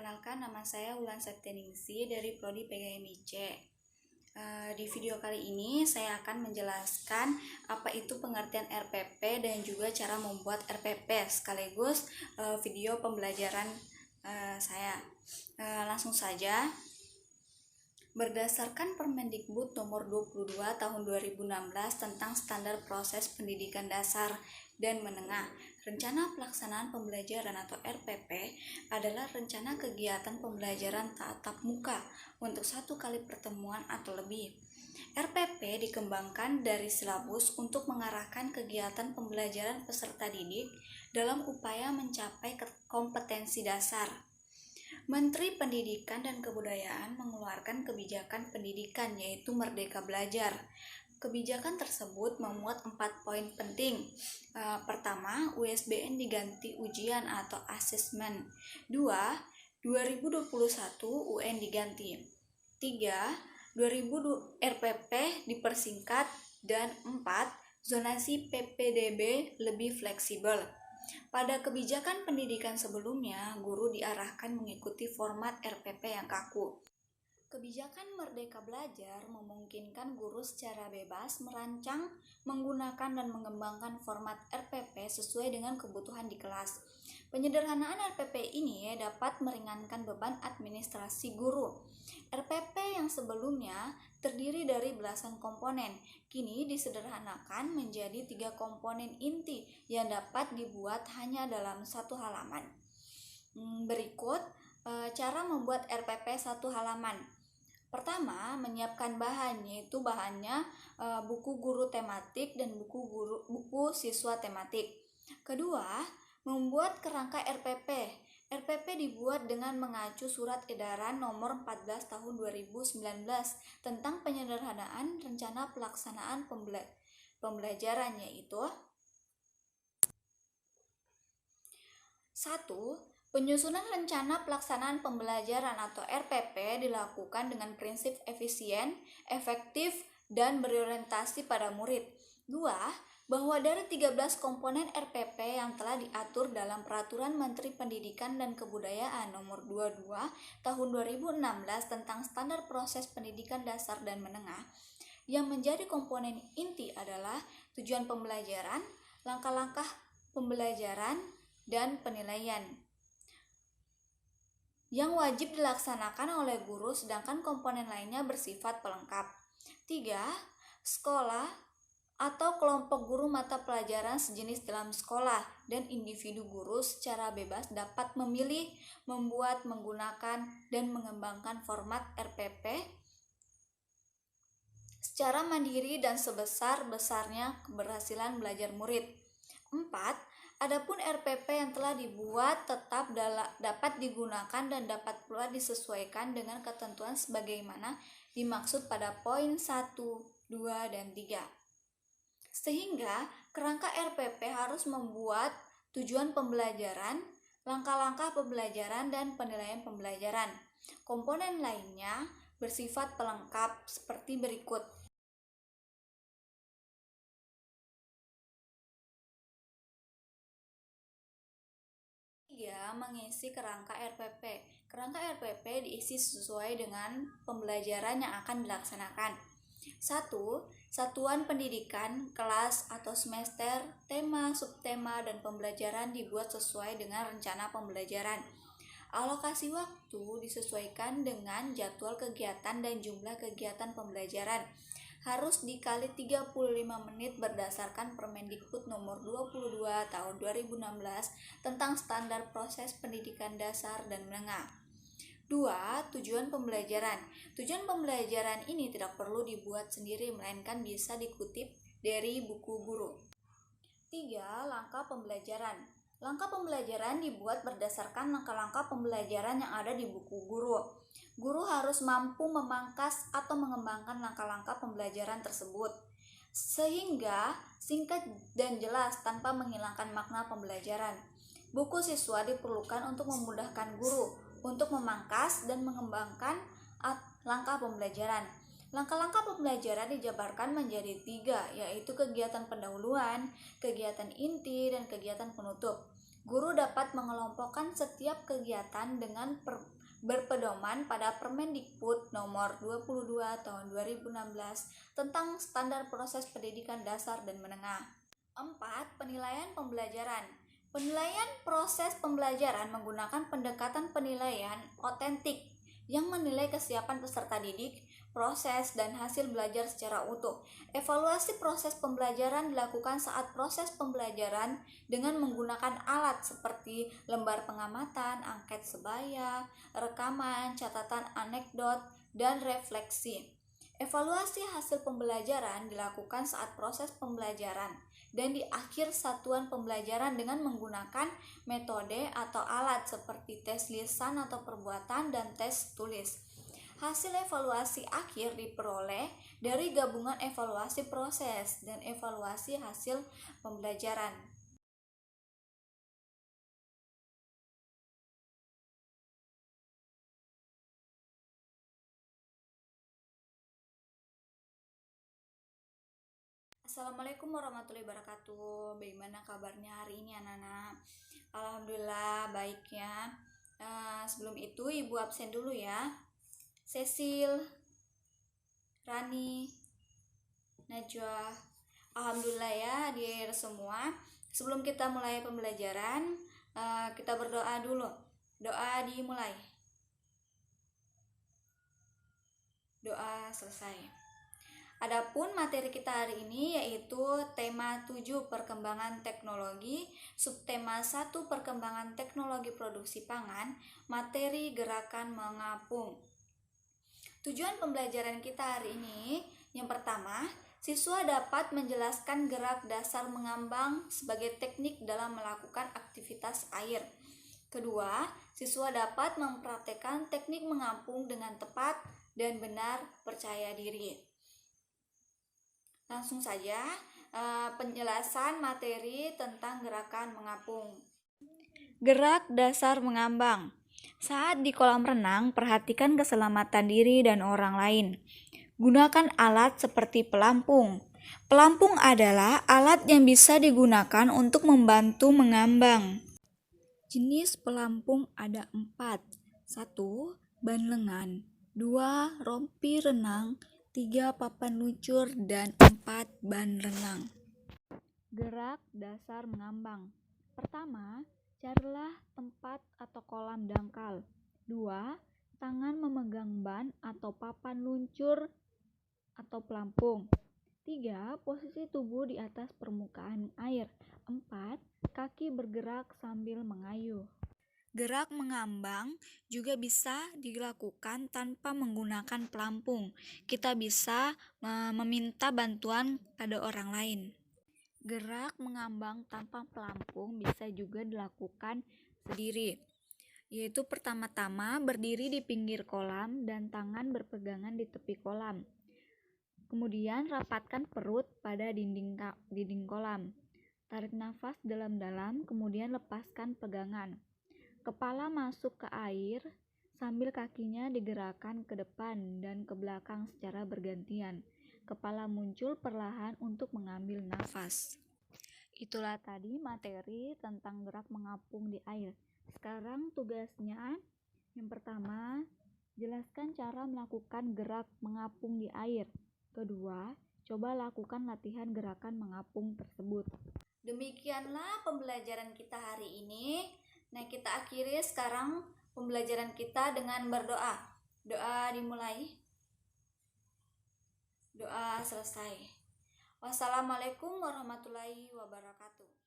Perkenalkan, nama saya Wulan Septianingsih dari Prodi PGMIC. Di video kali ini saya akan menjelaskan apa itu pengertian RPP dan juga cara membuat RPP sekaligus video pembelajaran saya. Langsung saja. Berdasarkan Permendikbud nomor 22 tahun 2016 tentang standar proses pendidikan dasar dan menengah, rencana pelaksanaan pembelajaran atau RPP adalah rencana kegiatan pembelajaran tatap muka untuk 1 kali pertemuan atau lebih. RPP dikembangkan dari silabus untuk mengarahkan kegiatan pembelajaran peserta didik dalam upaya mencapai kompetensi dasar. Menteri Pendidikan dan Kebudayaan mengeluarkan kebijakan pendidikan yaitu Merdeka Belajar. Kebijakan tersebut memuat 4 poin penting. Pertama, USBN diganti ujian atau asesmen. 2. 2021 UN diganti. 3. 2000 RPP dipersingkat. Dan 4. Zonasi PPDB lebih fleksibel. Pada kebijakan pendidikan sebelumnya, guru diarahkan mengikuti format RPP yang kaku. Kebijakan Merdeka Belajar memungkinkan guru secara bebas merancang, menggunakan dan mengembangkan format RPP sesuai dengan kebutuhan di kelas. Penyederhanaan RPP ini dapat meringankan beban administrasi guru. RPP yang sebelumnya terdiri dari belasan komponen, kini disederhanakan menjadi 3 komponen inti yang dapat dibuat hanya dalam 1 halaman. Berikut cara membuat RPP 1 halaman. Pertama, menyiapkan bahan, yaitu bahannya buku guru tematik dan buku siswa tematik. Kedua, membuat kerangka RPP. RPP dibuat dengan mengacu Surat Edaran Nomor 14 Tahun 2019 tentang penyederhanaan rencana pelaksanaan pembelajaran, yaitu 1. Penyusunan rencana pelaksanaan pembelajaran atau RPP dilakukan dengan prinsip efisien, efektif, dan berorientasi pada murid. 2. Bahwa dari 13 komponen RPP yang telah diatur dalam Peraturan Menteri Pendidikan dan Kebudayaan Nomor 22 Tahun 2016 tentang standar proses pendidikan dasar dan menengah, yang menjadi komponen inti adalah tujuan pembelajaran, langkah-langkah pembelajaran, dan penilaian yang wajib dilaksanakan oleh guru, sedangkan komponen lainnya bersifat pelengkap. 3. Sekolah atau kelompok guru mata pelajaran sejenis dalam sekolah dan individu guru secara bebas dapat memilih, membuat, menggunakan, dan mengembangkan format RPP secara mandiri dan sebesar-besarnya keberhasilan belajar murid. 4. Adapun RPP yang telah dibuat tetap dapat digunakan dan dapat pula disesuaikan dengan ketentuan sebagaimana dimaksud pada poin 1, 2, dan 3. Sehingga kerangka RPP harus membuat tujuan pembelajaran, langkah-langkah pembelajaran, dan penilaian pembelajaran. Komponen lainnya bersifat pelengkap seperti berikut. Mengisi kerangka RPP. Kerangka RPP diisi sesuai dengan pembelajaran yang akan dilaksanakan. 1. Satuan pendidikan, kelas atau semester, tema, subtema, dan pembelajaran dibuat sesuai dengan rencana pembelajaran. Alokasi waktu disesuaikan dengan jadwal kegiatan dan jumlah kegiatan pembelajaran. Harus dikali 35 menit berdasarkan Permendikbud nomor 22 tahun 2016 tentang standar proses pendidikan dasar dan menengah. 2. Tujuan pembelajaran. Tujuan pembelajaran ini tidak perlu dibuat sendiri, melainkan bisa dikutip dari buku guru. 3. Langkah pembelajaran. Langkah pembelajaran dibuat berdasarkan langkah-langkah pembelajaran yang ada di buku guru. Guru harus mampu memangkas atau mengembangkan langkah-langkah pembelajaran tersebut sehingga singkat dan jelas tanpa menghilangkan makna pembelajaran. Buku siswa diperlukan untuk memudahkan guru untuk memangkas dan mengembangkan langkah pembelajaran. Langkah-langkah pembelajaran dijabarkan menjadi 3, yaitu kegiatan pendahuluan, kegiatan inti, dan kegiatan penutup. Guru dapat mengelompokkan setiap kegiatan dengan berpedoman pada Permendikbud nomor 22 tahun 2016 tentang standar proses pendidikan dasar dan menengah. 4. Penilaian pembelajaran. Penilaian proses pembelajaran menggunakan pendekatan penilaian otentik yang menilai kesiapan peserta didik, proses, dan hasil belajar secara utuh. Evaluasi proses pembelajaran dilakukan saat proses pembelajaran dengan menggunakan alat seperti lembar pengamatan, angket sebaya, rekaman, catatan anekdot, dan refleksi. Evaluasi hasil pembelajaran dilakukan saat proses pembelajaran dan di akhir satuan pembelajaran dengan menggunakan metode atau alat seperti tes lisan atau perbuatan dan tes tulis. Hasil evaluasi akhir diperoleh dari gabungan evaluasi proses dan evaluasi hasil pembelajaran. Assalamualaikum warahmatullahi wabarakatuh. Bagaimana kabarnya hari ini anak-anak? Alhamdulillah baik ya. Sebelum itu ibu absen dulu ya. Cecil, Rani, Najwa. Alhamdulillah ya hadir semua. Sebelum kita mulai pembelajaran, kita berdoa dulu. Doa dimulai. Doa selesai. Adapun materi kita hari ini yaitu tema 7 perkembangan teknologi, subtema 1 perkembangan teknologi produksi pangan, materi gerakan mengapung. Tujuan pembelajaran kita hari ini, yang pertama, siswa dapat menjelaskan gerak dasar mengambang sebagai teknik dalam melakukan aktivitas air. Kedua, siswa dapat mempraktekkan teknik mengapung dengan tepat dan benar, percaya diri. Langsung saja penjelasan materi tentang gerakan mengapung. Gerak dasar mengambang. Saat di kolam renang, perhatikan keselamatan diri dan orang lain. Gunakan alat seperti pelampung. Pelampung adalah alat yang bisa digunakan untuk membantu mengambang. Jenis pelampung ada 4. 1. Ban lengan. 2. Rompi renang. 3. Papan luncur, dan 4. Ban renang. Gerak dasar mengambang. Pertama, carilah tempat atau kolam dangkal. 2. Tangan memegang ban atau papan luncur atau pelampung. 3. Posisi tubuh di atas permukaan air. 4. Kaki bergerak sambil mengayuh. Gerak mengambang juga bisa dilakukan tanpa menggunakan pelampung. Kita bisa meminta bantuan pada orang lain. Gerak mengambang tanpa pelampung bisa juga dilakukan sendiri, yaitu pertama-tama berdiri di pinggir kolam dan tangan berpegangan di tepi kolam. Kemudian rapatkan perut pada dinding kolam. Tarik nafas dalam-dalam, kemudian lepaskan pegangan. Kepala masuk ke air sambil kakinya digerakkan ke depan dan ke belakang secara bergantian. Kepala muncul perlahan untuk mengambil nafas. Itulah tadi materi tentang gerak mengapung di air. Sekarang tugasnya yang pertama, jelaskan cara melakukan gerak mengapung di air. Kedua, coba lakukan latihan gerakan mengapung tersebut. Demikianlah pembelajaran kita hari ini. Nah, kita akhiri sekarang pembelajaran kita dengan berdoa. Doa dimulai. Doa selesai. Wassalamualaikum warahmatullahi wabarakatuh.